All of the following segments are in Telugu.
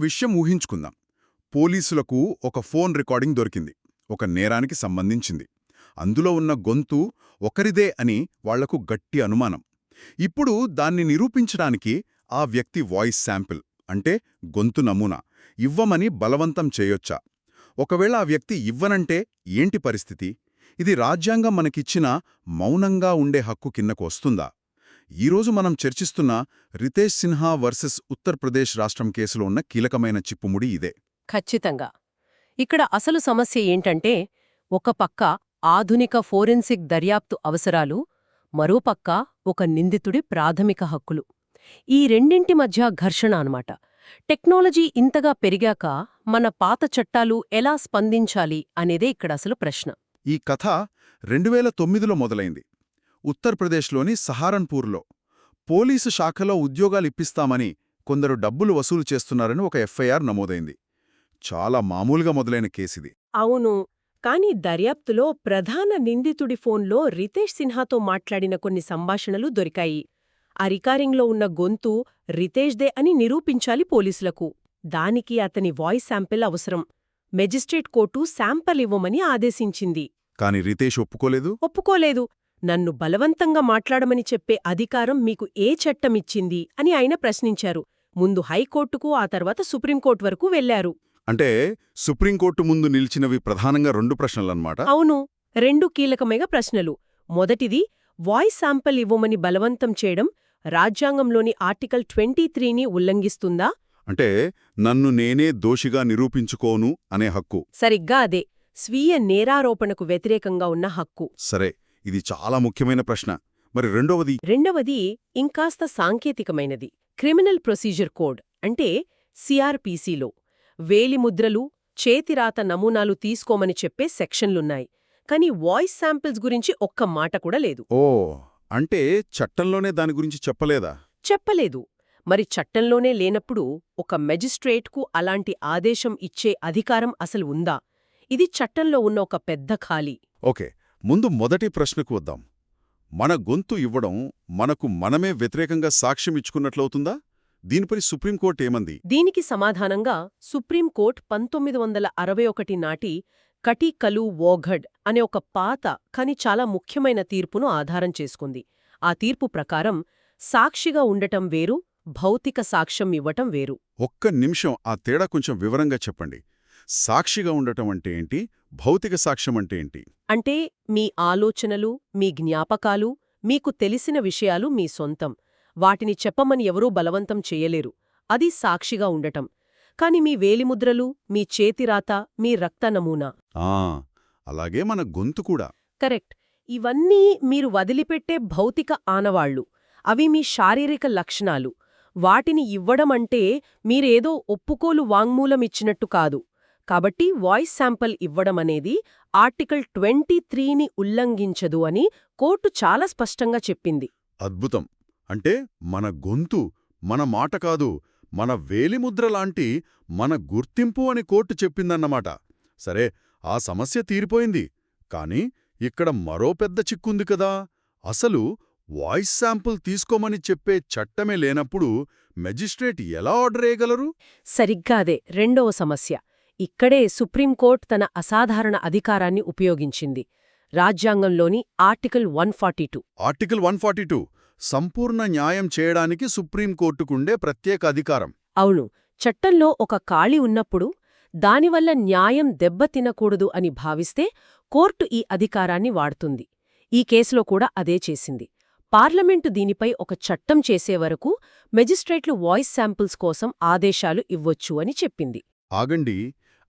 విషయం ఊహించుకుందాం. పోలీసులకు ఒక ఫోన్ రికార్డింగ్ దొరికింది, ఒక నేరానికి సంబంధించింది. అందులో ఉన్న గొంతు ఒకరిదే అని వాళ్లకు గట్టి అనుమానం. ఇప్పుడు దాన్ని నిరూపించడానికి ఆ వ్యక్తి వాయిస్ శాంపిల్, అంటే గొంతు నమూనా ఇవ్వమని బలవంతం చేయొచ్చా? ఒకవేళ ఆ వ్యక్తి ఇవ్వనంటే ఏంటి పరిస్థితి? ఇది రాజ్యాంగం మనకిచ్చిన మౌనంగా ఉండే హక్కు కిందకు వస్తుందా? ఈరోజు మనం చర్చిస్తున్న రితేష్ సిన్హా వర్సెస్ ఉత్తరప్రదేశ్ రాష్ట్రం కేసులో ఉన్న కీలకమైన చిప్పుముడి ఇదే. ఖచ్చితంగా. ఇక్కడ అసలు సమస్య ఏంటంటే, ఒక పక్క ఆధునిక ఫోరెన్సిక్ దర్యాప్తు అవసరాలు, మరోపక్క ఒక నిందితుడి ప్రాథమిక హక్కులు. ఈ రెండింటి మధ్య ఘర్షణ అన్నమాట. టెక్నాలజీ ఇంతగా పెరిగాక మన పాత చట్టాలు ఎలా స్పందించాలి అనేదే ఇక్కడ అసలు ప్రశ్న. ఈ కథ 2009లో మొదలైంది. ఉత్తరప్రదేశ్లోని సహారన్పూర్లో పోలీసు శాఖలో ఉద్యోగాలిప్పిస్తామని కొందరు డబ్బులు వసూలు చేస్తున్నారని ఒక ఎఫ్ఐఆర్ నమోదైంది. చాలా మామూలుగా మొదలైన కేసిది. అవును, కానీ దర్యాప్తులో ప్రధాన నిందితుడి ఫోన్లో రితేష్ సిన్హాతో మాట్లాడిన కొన్ని సంభాషణలు దొరికాయి. ఆ రికార్డింగ్లో ఉన్న గొంతు రితేష్దే అని నిరూపించాలి పోలీసులకు. దానికి అతని వాయిస్ శాంపిల్ అవసరం. మెజిస్ట్రేట్ కోర్టు శాంపిల్ ఇవ్వమని ఆదేశించింది. కాని రితేష్ ఒప్పుకోలేదు. నన్ను బలవంతంగా మాట్లాడమని చెప్పే అధికారం మీకు ఏ చట్టమిచ్చింది అని ఆయన ప్రశ్నించారు. ముందు హైకోర్టుకు, ఆ తర్వాత సుప్రీంకోర్టు వరకు వెళ్లారు. అంటే సుప్రీంకోర్టు ముందు నిలిచినవి ప్రధానంగా 2 ప్రశ్నలన్నమాట. అవును, 2 కీలకమైన ప్రశ్నలు. మొదటిది, వాయిస్ శాంపిల్ ఇవ్వమని బలవంతం చేయడం రాజ్యాంగంలోని ఆర్టికల్ 23ని ఉల్లంఘిస్తుందా? అంటే నన్ను నేనే దోషిగా నిరూపించుకోను అనే హక్కు. సరిగ్గా అదే, స్వీయ నేరారోపణకు వ్యతిరేకంగా ఉన్న హక్కు. సరే, ఇది చాలా ముఖ్యమైన ప్రశ్న. మరి రెండవది ఇంకాస్త సాంకేతికమైనది. క్రిమినల్ ప్రొసీజర్ కోడ్ అంటే సిఆర్పిసిలో వేలిముద్రలు, చేతిరాత నమూనాలు తీసుకోమని చెప్పే సెక్షన్లున్నాయి. కానీ వాయిస్ శాంపిల్స్ గురించి ఒక్క మాట కూడా లేదు. అంటే చట్టంలోనే దాని గురించి చెప్పలేదా? చెప్పలేదు. మరి చట్టంలోనే లేనప్పుడు ఒక మెజిస్ట్రేట్కు అలాంటి ఆదేశం ఇచ్చే అధికారం అసలు ఉందా? ఇది చట్టంలో ఉన్న ఒక పెద్ద ఖాళీ. ఓకే, ముందు మొదటి ప్రశ్నకు వద్దాం. మన గొంతు ఇవ్వడం మనకు మనమే వ్యతిరేకంగా సాక్ష్యమిచ్చుకున్నట్లవుతుందా? దీనిపై సుప్రీంకోర్టు ఏమంది? దీనికి సమాధానంగా సుప్రీంకోర్టు 1961 నాటి కటి కలు వోఘడ్ అనే ఒక పాత కాని చాలా ముఖ్యమైన తీర్పును ఆధారం చేసుకుంది. ఆ తీర్పు ప్రకారం సాక్షిగా ఉండటం వేరు, భౌతిక సాక్ష్యం ఇవ్వటం వేరు. ఒక్క నిమిషం ఆ తేడా కొంచెం వివరంగా చెప్పండి. సాక్షిగా ఉండటం అంటే ఏంటి? భౌతిక సాక్ష్యం అంటే ఏంటి? అంటే మీ ఆలోచనలు, మీ జ్ఞాపకాలు, మీకు తెలిసిన విషయాలు మీ సొంతం. వాటిని చెప్పమని ఎవరూ బలవంతం చెయ్యలేరు. అది సాక్షిగా ఉండటం. కాని మీ వేలిముద్రలు, మీ చేతిరాత, మీ రక్త నమూనా, అలాగే మన గొంతు కూడా. కరెక్ట్. ఇవన్నీ మీరు వదిలిపెట్టే భౌతిక ఆనవాళ్లు. అవి మీ శారీరక లక్షణాలు. వాటిని ఇవ్వడమంటే మీరేదో ఒప్పుకోలు వాంగ్మూలమిచ్చినట్టు కాదు. కాబట్టి వాయిస్ శాంపిల్ ఇవ్వడమనేది ఆర్టికల్ 23ని ఉల్లంఘించదు అని కోర్టు చాలా స్పష్టంగా చెప్పింది. అద్భుతం. అంటే మన గొంతు, మన మాట కాదు, మన వేలిముద్రలాంటి మన గుర్తింపు అని కోర్టు చెప్పిందన్నమాట. సరే, ఆ సమస్య తీరిపోయింది. కాని ఇక్కడ మరో పెద్ద చిక్కుంది కదా. అసలు వాయిస్ శాంపుల్ తీసుకోమని చెప్పే చట్టమే లేనప్పుడు మెజిస్ట్రేట్ ఎలా ఆర్డర్ వేయగలరు? సరిగ్గా అదే రెండవ సమస్య. ఇక్కడే సుప్రీంకోర్టు తన అసాధారణ అధికారాన్ని ఉపయోగించింది. రాజ్యాంగంలోని ఆర్టికల్ 142. ఆర్టికల్ 142 సంపూర్ణ న్యాయం చేయడానికి సుప్రీంకోర్టుకుండే ప్రత్యేక అధికారం. అవును, చట్టంలో ఒక ఖాళీ ఉన్నప్పుడు దానివల్ల న్యాయం దెబ్బతినకూడదు అని భావిస్తే కోర్టు ఈ అధికారాన్ని వాడుతుంది. ఈ కేసులో కూడా అదే చేసింది. పార్లమెంటు దీనిపై ఒక చట్టం చేసేవరకు మెజిస్ట్రేట్లు వాయిస్ శాంపిల్స్ కోసం ఆదేశాలు ఇవ్వొచ్చు అని చెప్పింది. ఆగండి,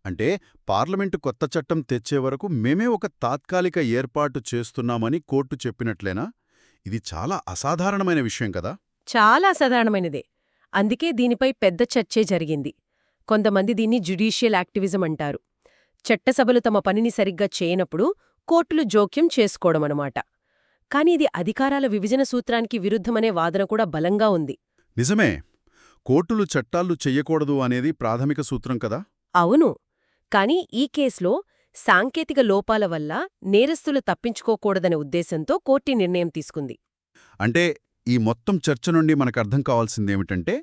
అంటే పార్లమెంటు కొత్త చట్టం తెచ్చేవరకు మేమే ఒక తాత్కాలిక ఏర్పాటు చేస్తున్నామని కోర్టు చెప్పినట్లేనా? ఇది చాలా అసాధారణమైన విషయం కదా. చాలా అసాధారణమైనదే. అందుకే దీనిపై పెద్ద చర్చే జరిగింది. కొంతమంది దీన్ని జ్యుడీషియల్ యాక్టివిజం అంటారు. చట్టసభలు తమ పనిని సరిగ్గా చేయనప్పుడు కోర్టులు జోక్యం చేసుకోవడమన్నమాట. కాని ఇది అధికారాల విభజన సూత్రానికి విరుద్ధమనే వాదన కూడా బలంగా ఉంది. నిజమే, కోర్టులు చట్టాలు చెయ్యకూడదు అనేది ప్రాథమిక సూత్రం కదా. అవును, కాని ఈ కేసులో సాంకేతిక లోపాల వల్ల నేరస్తులు తప్పించుకోకూడదనే ఉద్దేశంతో కోర్టు నిర్ణయం తీసుకుంది. అంటే ఈ మొత్తం చర్చ నుండి మనకర్థం కావాల్సిందేమిటంటే,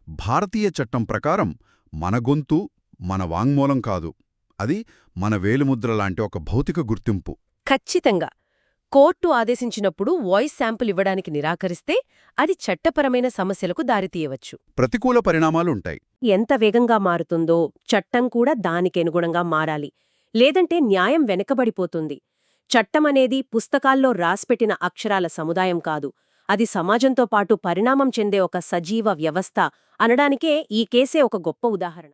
భారతీయ చట్టం ప్రకారం మన గొంతు మన వాంగ్మూలం కాదు, అది మన వేలిముద్ర లాంటి ఒక భౌతిక గుర్తింపు. ఖచ్చితంగా. కోర్టు ఆదేశించినప్పుడు వాయిస్ శాంపుల్ ఇవ్వడానికి నిరాకరిస్తే అది చట్టపరమైన సమస్యలకు దారితీయవచ్చు. ప్రతికూల పరిణామాలుంటాయి. ఎంత వేగంగా మారుతుందో చట్టం కూడా దానికనుగుణంగా మారాలి. లేదంటే న్యాయం వెనకబడిపోతుంది. చట్టమనేది పుస్తకాల్లో రాసిపెట్టిన అక్షరాల సముదాయం కాదు. అది సమాజంతో పాటు పరిణామం చెందే ఒక సజీవ వ్యవస్థ అనడానికే ఈ కేసే ఒక గొప్ప ఉదాహరణ.